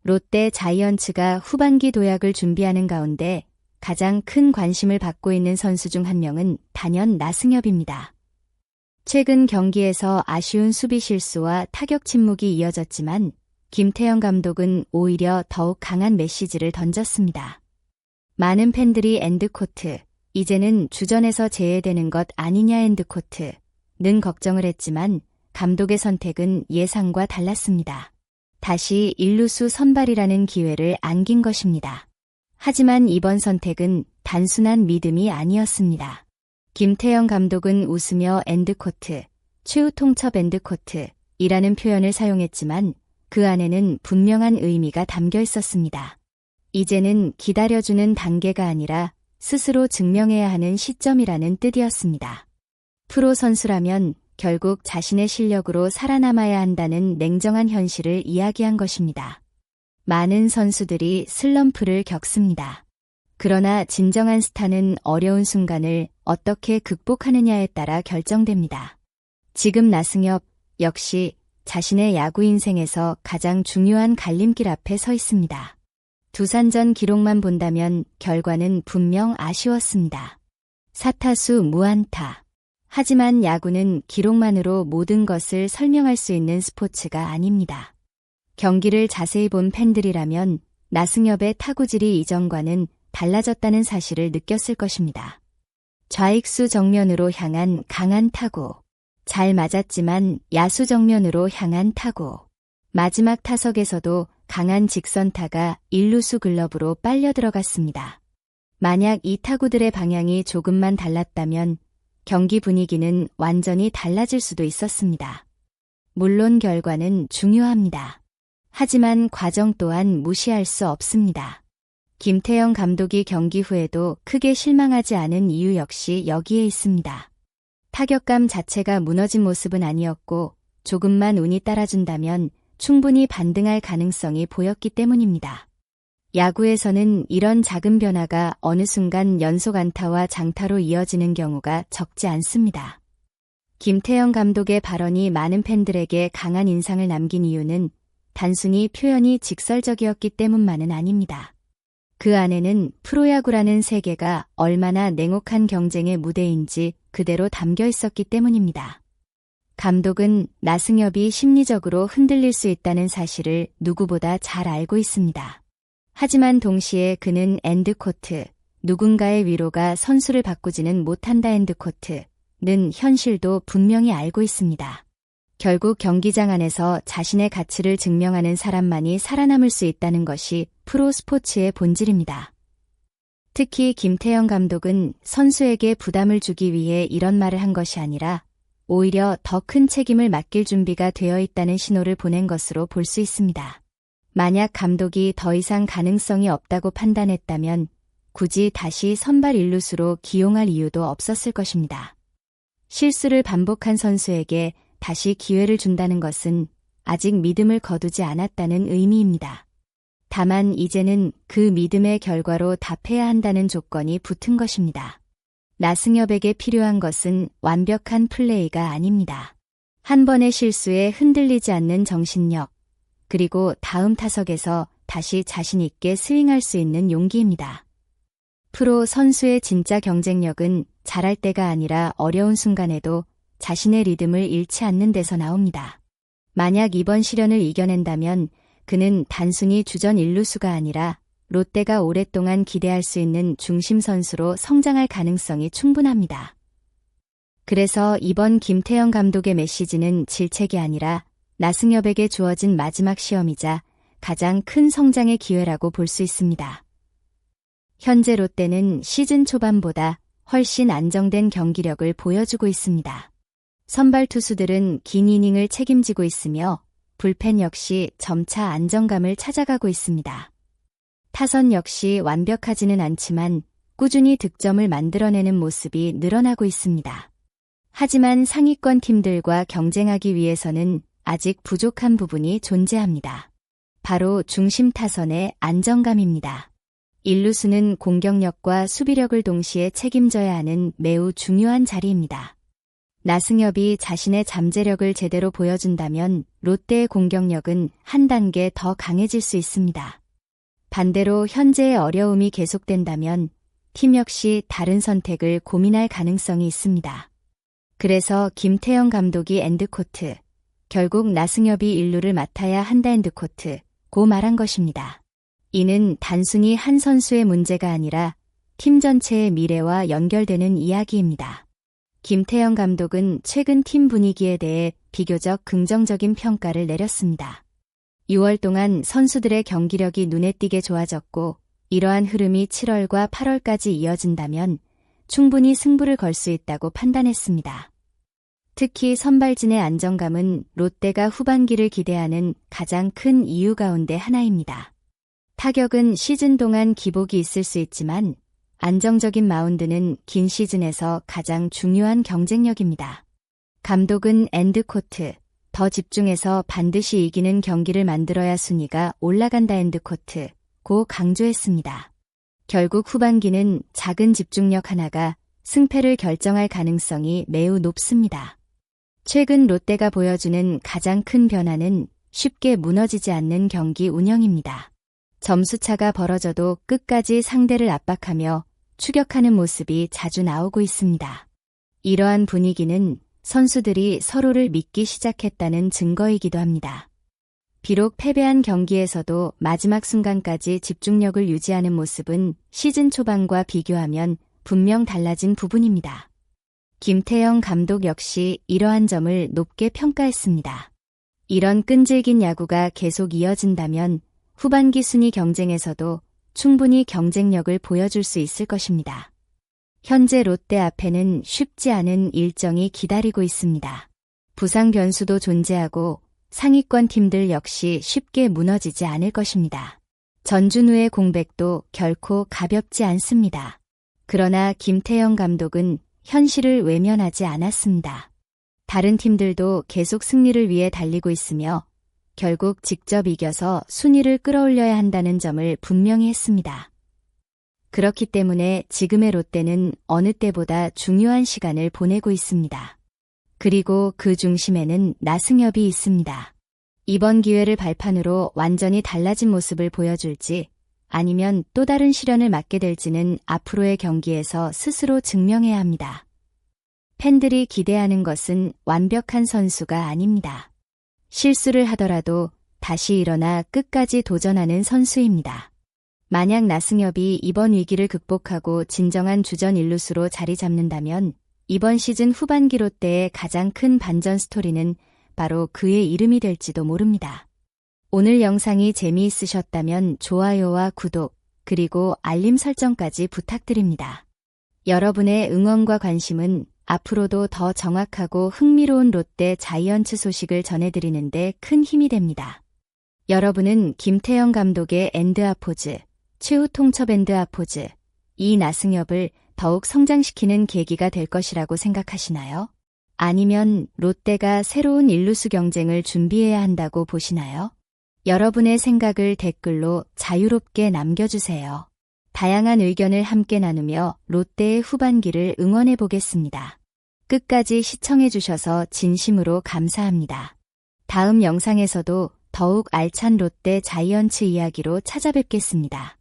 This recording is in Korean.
롯데 자이언츠가 후반기 도약을 준비하는 가운데 가장 큰 관심을 받고 있는 선수 중 한 명은 단연 나승엽입니다. 최근 경기에서 아쉬운 수비 실수와 타격 침묵이 이어졌지만 김태형 감독은 오히려 더욱 강한 메시지를 던졌습니다. 많은 팬들이 엔드코트, 이제는 주전에서 제외되는 것 아니냐 엔드코트는 걱정을 했지만 감독의 선택은 예상과 달랐습니다. 다시 일루수 선발이라는 기회를 안긴 것입니다. 하지만 이번 선택은 단순한 믿음이 아니었습니다. 김태형 감독은 웃으며 엔드코트, 최후 통첩 엔드코트이라는 표현을 사용했지만 그 안에는 분명한 의미가 담겨 있었습니다. 이제는 기다려주는 단계가 아니라 스스로 증명해야 하는 시점이라는 뜻이었습니다. 프로 선수라면 결국 자신의 실력으로 살아남아야 한다는 냉정한 현실을 이야기한 것입니다. 많은 선수들이 슬럼프를 겪습니다. 그러나 진정한 스타는 어려운 순간을 어떻게 극복하느냐에 따라 결정됩니다. 지금 나승엽 역시 자신의 야구 인생에서 가장 중요한 갈림길 앞에 서 있습니다. 두산전 기록만 본다면 결과는 분명 아쉬웠습니다. 4타수 무안타. 하지만 야구는 기록만으로 모든 것을 설명할 수 있는 스포츠가 아닙니다. 경기를 자세히 본 팬들이라면 나승엽의 타구질이 이전과는 달라졌다는 사실을 느꼈을 것입니다. 좌익수 정면으로 향한 강한 타구. 잘 맞았지만 야수 정면으로 향한 타구. 마지막 타석에서도 강한 직선타가 일루수 글러브로 빨려 들어갔습니다. 만약 이 타구들의 방향이 조금만 달랐다면 경기 분위기는 완전히 달라질 수도 있었습니다. 물론 결과는 중요합니다. 하지만 과정 또한 무시할 수 없습니다. 김태형 감독이 경기 후에도 크게 실망하지 않은 이유 역시 여기에 있습니다. 타격감 자체가 무너진 모습은 아니었고 조금만 운이 따라준다면 충분히 반등할 가능성이 보였기 때문입니다. 야구에서는 이런 작은 변화가 어느 순간 연속 안타와 장타로 이어지는 경우가 적지 않습니다. 김태형 감독의 발언이 많은 팬들에게 강한 인상을 남긴 이유는 단순히 표현이 직설적이었기 때문만은 아닙니다. 그 안에는 프로야구라는 세계가 얼마나 냉혹한 경쟁의 무대인지 그대로 담겨 있었기 때문입니다. 감독은 나승엽이 심리적으로 흔들릴 수 있다는 사실을 누구보다 잘 알고 있습니다. 하지만 동시에 그는 엔드코트, 누군가의 위로가 선수를 바꾸지는 못한다 엔드코트는 현실도 분명히 알고 있습니다. 결국 경기장 안에서 자신의 가치를 증명하는 사람만이 살아남을 수 있다는 것이 프로 스포츠의 본질입니다. 특히 김태형 감독은 선수에게 부담을 주기 위해 이런 말을 한 것이 아니라 오히려 더 큰 책임을 맡길 준비가 되어 있다는 신호를 보낸 것으로 볼 수 있습니다. 만약 감독이 더 이상 가능성이 없다고 판단했다면 굳이 다시 선발 일루수로 기용할 이유도 없었을 것입니다. 실수를 반복한 선수에게 다시 기회를 준다는 것은 아직 믿음을 거두지 않았다는 의미입니다. 다만 이제는 그 믿음의 결과로 답해야 한다는 조건이 붙은 것입니다. 나승엽에게 필요한 것은 완벽한 플레이가 아닙니다. 한 번의 실수에 흔들리지 않는 정신력, 그리고 다음 타석에서 다시 자신 있게 스윙할 수 있는 용기입니다. 프로 선수의 진짜 경쟁력은 잘할 때가 아니라 어려운 순간에도 자신의 리듬을 잃지 않는 데서 나옵니다. 만약 이번 시련을 이겨낸다면 그는 단순히 주전 일루수가 아니라 롯데가 오랫동안 기대할 수 있는 중심 선수로 성장할 가능성이 충분합니다. 그래서 이번 김태형 감독의 메시지는 질책이 아니라 나승엽에게 주어진 마지막 시험이자 가장 큰 성장의 기회라고 볼 수 있습니다. 현재 롯데는 시즌 초반보다 훨씬 안정된 경기력을 보여주고 있습니다. 선발 투수들은 긴 이닝을 책임지고 있으며 불펜 역시 점차 안정감을 찾아가고 있습니다. 타선 역시 완벽하지는 않지만 꾸준히 득점을 만들어내는 모습이 늘어나고 있습니다. 하지만 상위권 팀들과 경쟁하기 위해서는 아직 부족한 부분이 존재합니다. 바로 중심 타선의 안정감입니다. 일루수는 공격력과 수비력을 동시에 책임져야 하는 매우 중요한 자리입니다. 나승엽이 자신의 잠재력을 제대로 보여준다면 롯데의 공격력은 한 단계 더 강해질 수 있습니다. 반대로 현재의 어려움이 계속된다면 팀 역시 다른 선택을 고민할 가능성이 있습니다. 그래서 김태형 감독이 엔드코트, 결국 나승엽이 일루를 맡아야 한다 엔드코트, 고 말한 것입니다. 이는 단순히 한 선수의 문제가 아니라 팀 전체의 미래와 연결되는 이야기입니다. 김태형 감독은 최근 팀 분위기에 대해 비교적 긍정적인 평가를 내렸습니다. 6월 동안 선수들의 경기력이 눈에 띄게 좋아졌고 이러한 흐름이 7월과 8월까지 이어진다면 충분히 승부를 걸 수 있다고 판단했습니다. 특히 선발진의 안정감은 롯데가 후반기를 기대하는 가장 큰 이유 가운데 하나입니다. 타격은 시즌 동안 기복이 있을 수 있지만 안정적인 마운드는 긴 시즌에서 가장 중요한 경쟁력입니다. 감독은 엔드코트, 더 집중해서 반드시 이기는 경기를 만들어야 순위가 올라간다 엔드코트, 고 강조했습니다. 결국 후반기는 작은 집중력 하나가 승패를 결정할 가능성이 매우 높습니다. 최근 롯데가 보여주는 가장 큰 변화는 쉽게 무너지지 않는 경기 운영입니다. 점수차가 벌어져도 끝까지 상대를 압박하며 추격하는 모습이 자주 나오고 있습니다. 이러한 분위기는 선수들이 서로를 믿기 시작했다는 증거이기도 합니다. 비록 패배한 경기에서도 마지막 순간까지 집중력을 유지하는 모습은 시즌 초반과 비교하면 분명 달라진 부분입니다. 김태형 감독 역시 이러한 점을 높게 평가했습니다. 이런 끈질긴 야구가 계속 이어진다면 후반기 순위 경쟁에서도 충분히 경쟁력을 보여줄 수 있을 것입니다. 현재 롯데 앞에는 쉽지 않은 일정이 기다리고 있습니다. 부상 변수도 존재하고 상위권 팀들 역시 쉽게 무너지지 않을 것입니다. 전준우의 공백도 결코 가볍지 않습니다. 그러나 김태형 감독은 현실을 외면하지 않았습니다. 다른 팀들도 계속 승리를 위해 달리고 있으며 결국 직접 이겨서 순위를 끌어올려야 한다는 점을 분명히 했습니다. 그렇기 때문에 지금의 롯데는 어느 때보다 중요한 시간을 보내고 있습니다. 그리고 그 중심에는 나승엽이 있습니다. 이번 기회를 발판으로 완전히 달라진 모습을 보여줄지 아니면 또 다른 시련을 맞게 될지는 앞으로의 경기에서 스스로 증명해야 합니다. 팬들이 기대하는 것은 완벽한 선수가 아닙니다. 실수를 하더라도 다시 일어나 끝까지 도전하는 선수입니다. 만약 나승엽이 이번 위기를 극복하고 진정한 주전 일루수로 자리 잡는다면 이번 시즌 후반기 롯데의 가장 큰 반전 스토리는 바로 그의 이름이 될지도 모릅니다. 오늘 영상이 재미있으셨다면 좋아요와 구독, 그리고 알림 설정까지 부탁드립니다. 여러분의 응원과 관심은 앞으로도 더 정확하고 흥미로운 롯데 자이언츠 소식을 전해드리는데 큰 힘이 됩니다. 여러분은 김태형 감독의 엔드아포즈, 최후 통첩 엔드아포즈, 이 나승엽을 더욱 성장시키는 계기가 될 것이라고 생각하시나요? 아니면 롯데가 새로운 일루수 경쟁을 준비해야 한다고 보시나요? 여러분의 생각을 댓글로 자유롭게 남겨주세요. 다양한 의견을 함께 나누며 롯데의 후반기를 응원해 보겠습니다. 끝까지 시청해주셔서 진심으로 감사합니다. 다음 영상에서도 더욱 알찬 롯데 자이언츠 이야기로 찾아뵙겠습니다.